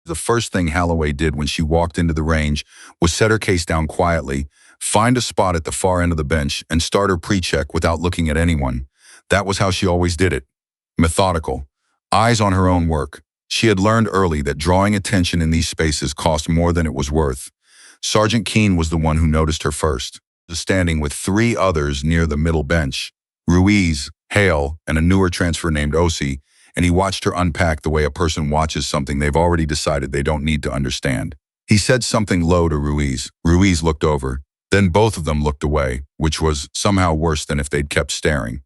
The first thing Halloway did when she walked into the range was set her case down quietly, find a spot at the far end of the bench, and start her pre-check without looking at anyone. That was how she always did it. Methodical. Eyes on her own work. She had learned early that drawing attention in these spaces cost more than it was worth. Sergeant Keene was the one who noticed her first, standing with three others near the middle bench. Ruiz, Hale, and a newer transfer named Osi, and he watched her unpack the way a person watches something they've already decided they don't need to understand. He said something low to Ruiz. Ruiz looked over. Then both of them looked away, which was somehow worse than if they'd kept staring.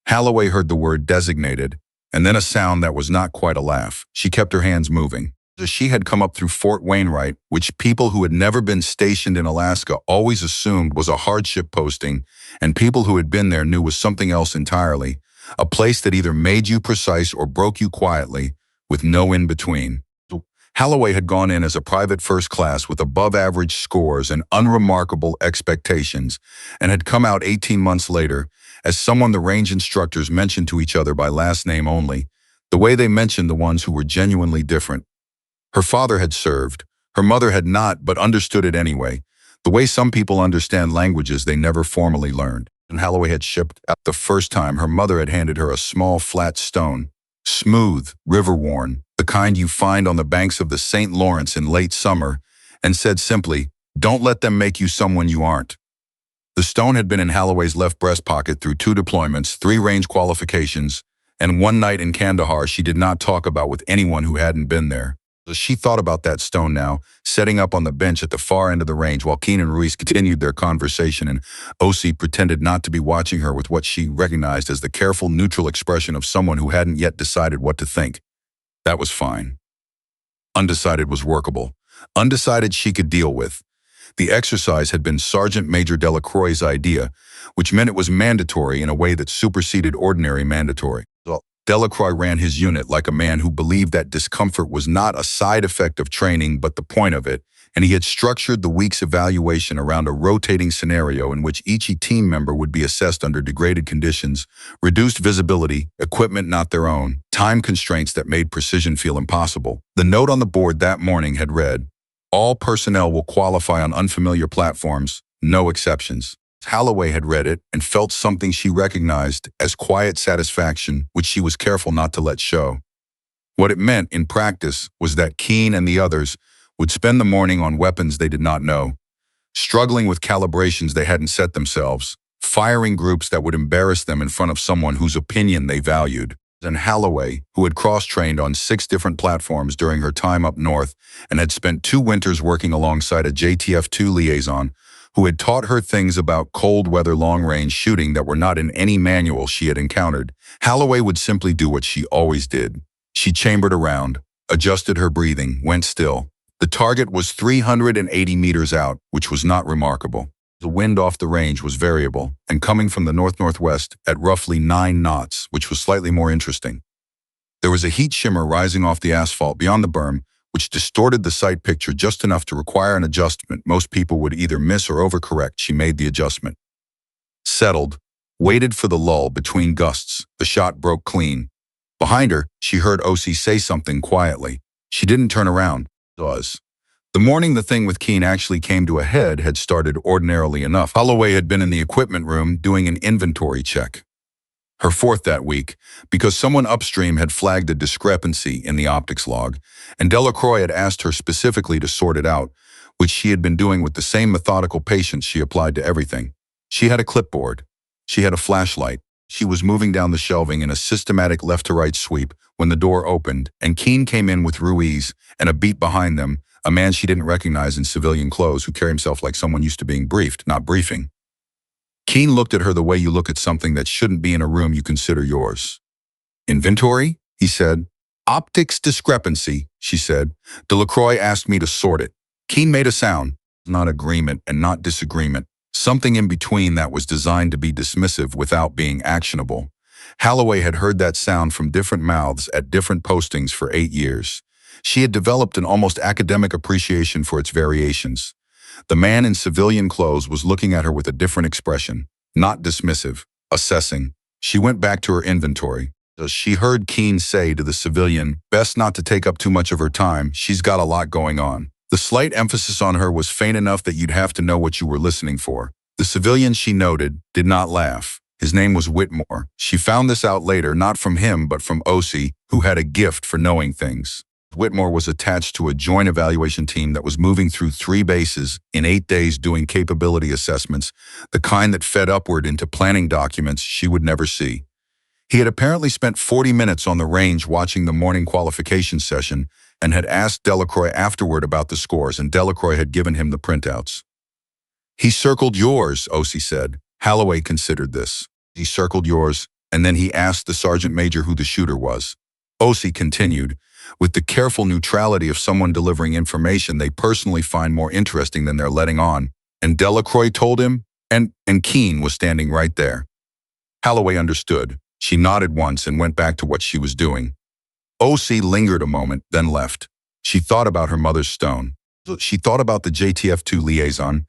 Halloway heard the word designated, and then a sound that was not quite a laugh. She kept her hands moving. She had come up through Fort Wainwright, which people who had never been stationed in Alaska always assumed was a hardship posting, and people who had been there knew was something else entirely, a place that either made you precise or broke you quietly, with no in-between. Halloway had gone in as a private first class with above-average scores and unremarkable expectations, and had come out 18 months later as someone the range instructors mentioned to each other by last name only, the way they mentioned the ones who were genuinely different. Her father had served. Her mother had not, but understood it anyway, the way some people understand languages they never formally learned. And Halloway had shipped out the first time her mother had handed her a small flat stone, smooth, river-worn, the kind you find on the banks of the St. Lawrence in late summer, and said simply, "Don't let them make you someone you aren't." The stone had been in Halloway's left breast pocket through 2 deployments, 3 range qualifications, and one night in Kandahar she did not talk about with anyone who hadn't been there. She thought about that stone now, setting up on the bench at the far end of the range while Keene and Ruiz continued their conversation, and Osi pretended not to be watching her with what she recognized as the careful, neutral expression of someone who hadn't yet decided what to think. That was fine. Undecided was workable. Undecided she could deal with. The exercise had been Sergeant Major Delacroix's idea, which meant it was mandatory in a way that superseded ordinary mandatory. Delacroix ran his unit like a man who believed that discomfort was not a side effect of training but the point of it, and he had structured the week's evaluation around a rotating scenario in which each team member would be assessed under degraded conditions, reduced visibility, equipment not their own, time constraints that made precision feel impossible. The note on the board that morning had read, "All personnel will qualify on unfamiliar platforms, no exceptions." Halloway had read it and felt something she recognized as quiet satisfaction, which she was careful not to let show. What it meant in practice was that Keene and the others would spend the morning on weapons they did not know, struggling with calibrations they hadn't set themselves, firing groups that would embarrass them in front of someone whose opinion they valued. And Halloway, who had cross-trained on 6 different platforms during her time up north and had spent 2 winters working alongside a JTF-2 liaison, who had taught her things about cold-weather long-range shooting that were not in any manual she had encountered, Halloway would simply do what she always did. She chambered around, adjusted her breathing, went still. The target was 380 meters out, which was not remarkable. The wind off the range was variable, and coming from the north-northwest at roughly 9 knots, which was slightly more interesting. There was a heat shimmer rising off the asphalt beyond the berm, which distorted the sight picture just enough to require an adjustment most people would either miss or overcorrect. She made the adjustment. Settled, waited for the lull between gusts. The shot broke clean. Behind her, she heard Osi say something quietly. She didn't turn around. The morning the thing with Keene actually came to a head had started ordinarily enough. Halloway had been in the equipment room doing an inventory check. Her 4th that week, because someone upstream had flagged a discrepancy in the optics log, and Delacroix had asked her specifically to sort it out, which she had been doing with the same methodical patience she applied to everything. She had a clipboard. She had a flashlight. She was moving down the shelving in a systematic left-to-right sweep when the door opened, and Keene came in with Ruiz, and a beat behind them, a man she didn't recognize in civilian clothes who carried himself like someone used to being briefed, not briefing. Keene looked at her the way you look at something that shouldn't be in a room you consider yours. "Inventory?" he said. "Optics discrepancy," she said. Delacroix asked me to sort it. Keene made a sound, not agreement and not disagreement, something in between that was designed to be dismissive without being actionable. Halloway had heard that sound from different mouths at different postings for 8 years. She had developed an almost academic appreciation for its variations. The man in civilian clothes was looking at her with a different expression, not dismissive, assessing. She went back to her inventory. She heard Keene say to the civilian, "Best not to take up too much of her time. She's got a lot going on." The slight emphasis on her was faint enough that you'd have to know what you were listening for. The civilian, she noted, did not laugh. His name was Whitmore. She found this out later, not from him, but from O.C., who had a gift for knowing things. Whitmore was attached to a joint evaluation team that was moving through 3 bases in 8 days doing capability assessments, the kind that fed upward into planning documents she would never see. He had apparently spent 40 minutes on the range watching the morning qualification session and had asked Delacroix afterward about the scores, and Delacroix had given him the printouts. "He circled yours," O.C. said. Halloway considered this. "He circled yours, and then he asked the sergeant major who the shooter was." O.C. continued, "With the careful neutrality of someone delivering information they personally find more interesting than they're letting on." And Delacroix told him, and Keene was standing right there. Halloway understood. She nodded once and went back to what she was doing. O.C. lingered a moment, then left. She thought about her mother's stone. She thought about the JTF-2 liaison.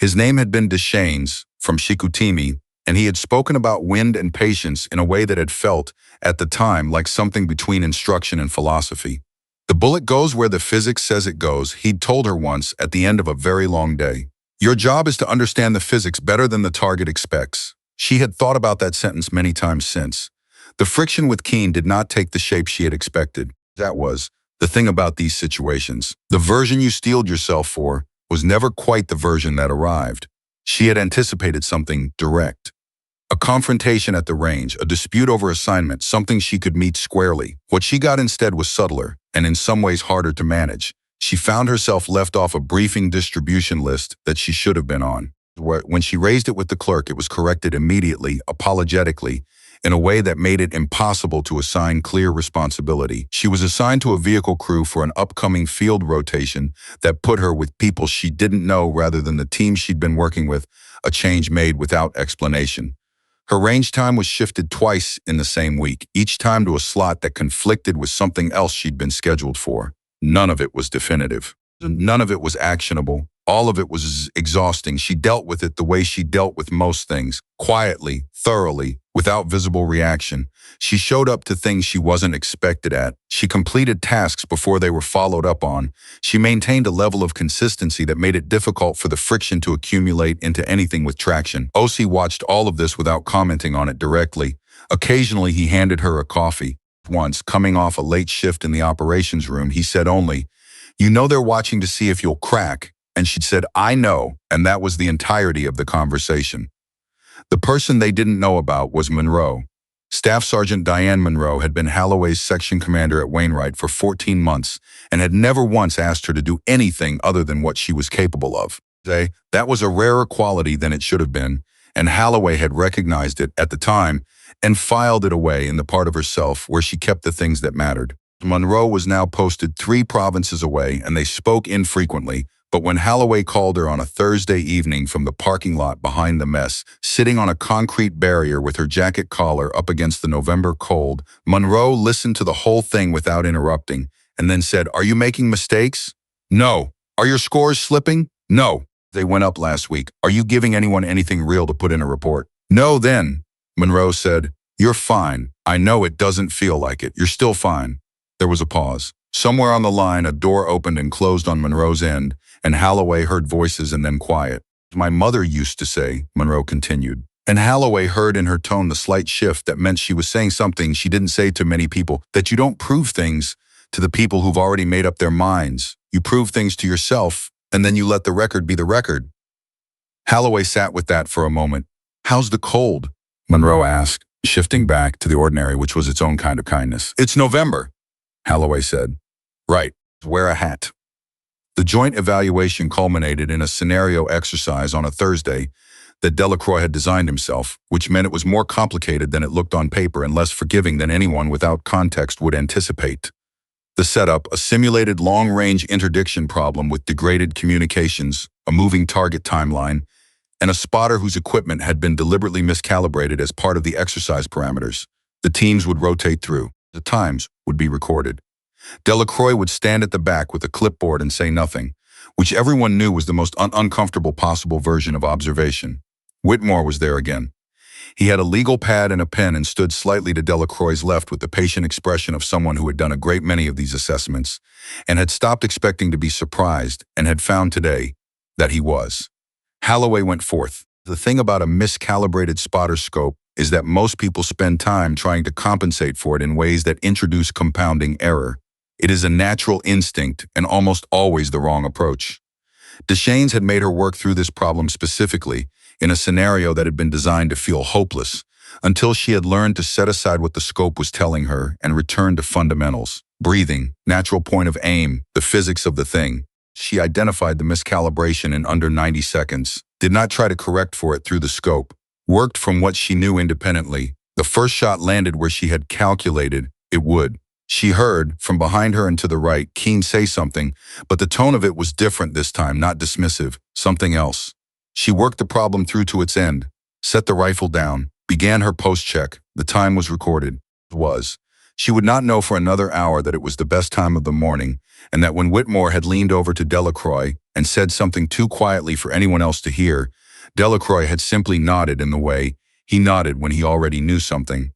His name had been Deschaines, from Chicoutimi, and he had spoken about wind and patience in a way that had felt, at the time, like something between instruction and philosophy. "The bullet goes where the physics says it goes," he'd told her once at the end of a very long day. "Your job is to understand the physics better than the target expects." She had thought about that sentence many times since. The friction with Keene did not take the shape she had expected. That was the thing about these situations. The version you steeled yourself for was never quite the version that arrived. She had anticipated something direct. A confrontation at the range, a dispute over assignment, something she could meet squarely. What she got instead was subtler, and in some ways harder to manage. She found herself left off a briefing distribution list that she should have been on. When she raised it with the clerk, it was corrected immediately, apologetically, in a way that made it impossible to assign clear responsibility. She was assigned to a vehicle crew for an upcoming field rotation that put her with people she didn't know rather than the team she'd been working with, a change made without explanation. Her range time was shifted twice in the same week, each time to a slot that conflicted with something else she'd been scheduled for. None of it was definitive. None of it was actionable. All of it was exhausting. She dealt with it the way she dealt with most things, quietly, thoroughly, without visible reaction. She showed up to things she wasn't expected at. She completed tasks before they were followed up on. She maintained a level of consistency that made it difficult for the friction to accumulate into anything with traction. O.C. watched all of this without commenting on it directly. Occasionally, he handed her a coffee. Once, coming off a late shift in the operations room, he said only, "You know they're watching to see if you'll crack." And she'd said, "I know," and that was the entirety of the conversation. The person they didn't know about was Monroe. Staff Sergeant Diane Monroe had been Halloway's section commander at Wainwright for 14 months and had never once asked her to do anything other than what she was capable of. That was a rarer quality than it should have been, and Halloway had recognized it at the time and filed it away in the part of herself where she kept the things that mattered. Monroe was now posted 3 provinces away, and they spoke infrequently, but when Halloway called her on a Thursday evening from the parking lot behind the mess, sitting on a concrete barrier with her jacket collar up against the November cold, Monroe listened to the whole thing without interrupting, and then said, "Are you making mistakes?" "No." "Are your scores slipping?" "No." "They went up last week. Are you giving anyone anything real to put in a report?" "No." "Then," Monroe said, "you're fine. I know it doesn't feel like it. You're still fine." There was a pause. Somewhere on the line, a door opened and closed on Monroe's end, and Halloway heard voices and then quiet. "My mother used to say," Monroe continued. And Halloway heard in her tone the slight shift that meant she was saying something she didn't say to many people, that you don't prove things to the people who've already made up their minds. You prove things to yourself, and then you let the record be the record. Halloway sat with that for a moment. "How's the cold?" Monroe asked, shifting back to the ordinary, which was its own kind of kindness. "It's November," Halloway said. "Right. Wear a hat." The joint evaluation culminated in a scenario exercise on a Thursday that Delacroix had designed himself, which meant it was more complicated than it looked on paper and less forgiving than anyone without context would anticipate. The setup, a simulated long-range interdiction problem with degraded communications, a moving target timeline, and a spotter whose equipment had been deliberately miscalibrated as part of the exercise parameters. The teams would rotate through. The times would be recorded. Delacroix would stand at the back with a clipboard and say nothing, which everyone knew was the most uncomfortable possible version of observation. Whitmore was there again. He had a legal pad and a pen and stood slightly to Delacroix's left with the patient expression of someone who had done a great many of these assessments and had stopped expecting to be surprised and had found today that he was. Halloway went forth. The thing about a miscalibrated spotter scope is that most people spend time trying to compensate for it in ways that introduce compounding error. It is a natural instinct and almost always the wrong approach. Deschaines had made her work through this problem specifically in a scenario that had been designed to feel hopeless until she had learned to set aside what the scope was telling her and return to fundamentals. Breathing, natural point of aim, the physics of the thing. She identified the miscalibration in under 90 seconds, did not try to correct for it through the scope, worked from what she knew independently. The first shot landed where she had calculated it would. She heard, from behind her and to the right, Keene say something, but the tone of it was different this time, not dismissive, something else. She worked the problem through to its end, set the rifle down, began her post-check. The time was recorded. She would not know for another hour that it was the best time of the morning, and that when Whitmore had leaned over to Delacroix and said something too quietly for anyone else to hear, Delacroix had simply nodded in the way he nodded when he already knew something.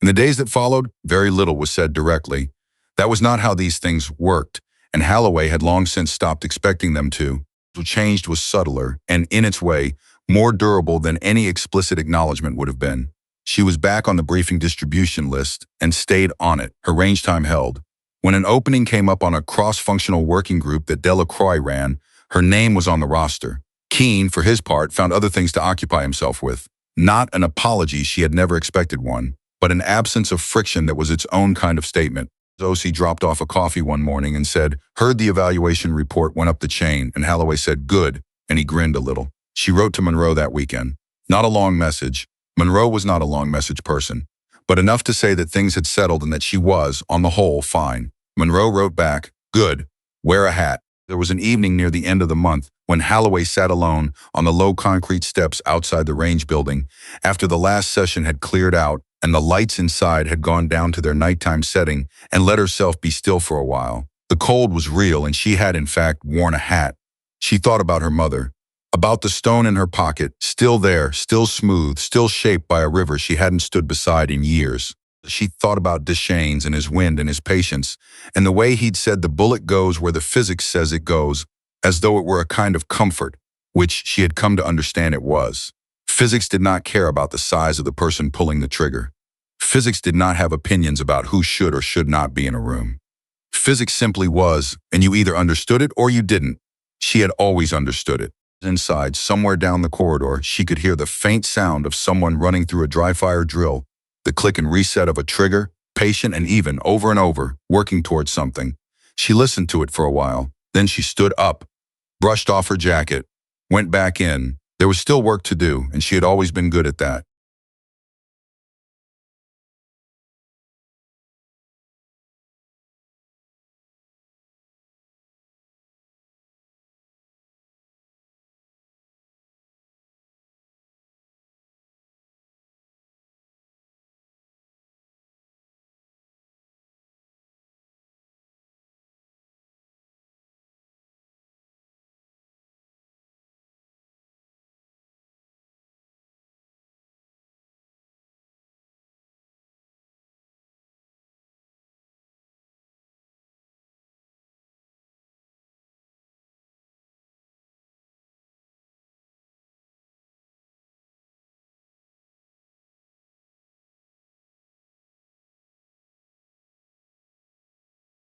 In the days that followed, very little was said directly. That was not how these things worked, and Halloway had long since stopped expecting them to. What changed was subtler, and in its way, more durable than any explicit acknowledgement would have been. She was back on the briefing distribution list and stayed on it, her range time held. When an opening came up on a cross-functional working group that Delacroix ran, her name was on the roster. Keene, for his part, found other things to occupy himself with. Not an apology, she had never expected one, but an absence of friction that was its own kind of statement. OC dropped off a coffee one morning and said, "Heard the evaluation report went up the chain," and Halloway said, "Good," and he grinned a little. She wrote to Monroe that weekend. Not a long message. Monroe was not a long message person, but enough to say that things had settled and that she was, on the whole, fine. Monroe wrote back, "Good. Wear a hat." There was an evening near the end of the month when Halloway sat alone on the low concrete steps outside the range building after the last session had cleared out and the lights inside had gone down to their nighttime setting, and let herself be still for a while. The cold was real, and she had, in fact, worn a hat. She thought about her mother, about the stone in her pocket, still there, still smooth, still shaped by a river she hadn't stood beside in years. She thought about Deschaines and his wind and his patience, and the way he'd said the bullet goes where the physics says it goes, as though it were a kind of comfort, which she had come to understand it was. Physics did not care about the size of the person pulling the trigger. Physics did not have opinions about who should or should not be in a room. Physics simply was, and you either understood it or you didn't. She had always understood it. Inside, somewhere down the corridor, she could hear the faint sound of someone running through a dry-fire drill, the click and reset of a trigger, patient and even, over and over, working towards something. She listened to it for a while. Then she stood up, brushed off her jacket, went back in. There was still work to do, and she had always been good at that.